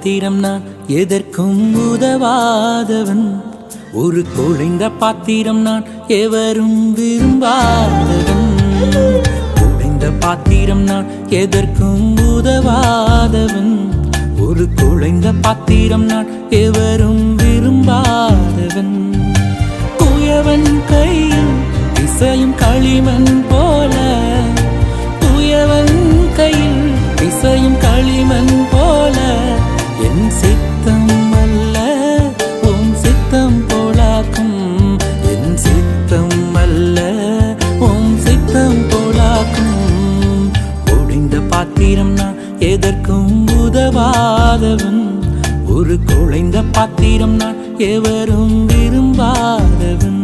பாத்திரம் நான் எதற்கும் உதவாதவன். ஒரு குழைந்த பாத்திரம் நான் எவரும் விரும்பாதவன். குழைந்த பாத்திரம் நான் எதற்கும் உதவாதவன். ஒரு குழைந்த பாத்திரம் நான் எவரும் விரும்பாதவன். குயவன் கையில் இசையும் களிமண் போல, குயவன் கையில் இசையும் களிமண் போல, என் சித்தம் அல்ல உம் சித்தம் போலாக்கும். என் சித்தம் அல்ல உம் சித்தம் போலாக்கும். ஒடிந்த பாத்திரம் நான் எதற்கும் உதவாதவன். ஒரு குழைந்த பாத்திரம் நான் எவரும் விரும்பாதவன்.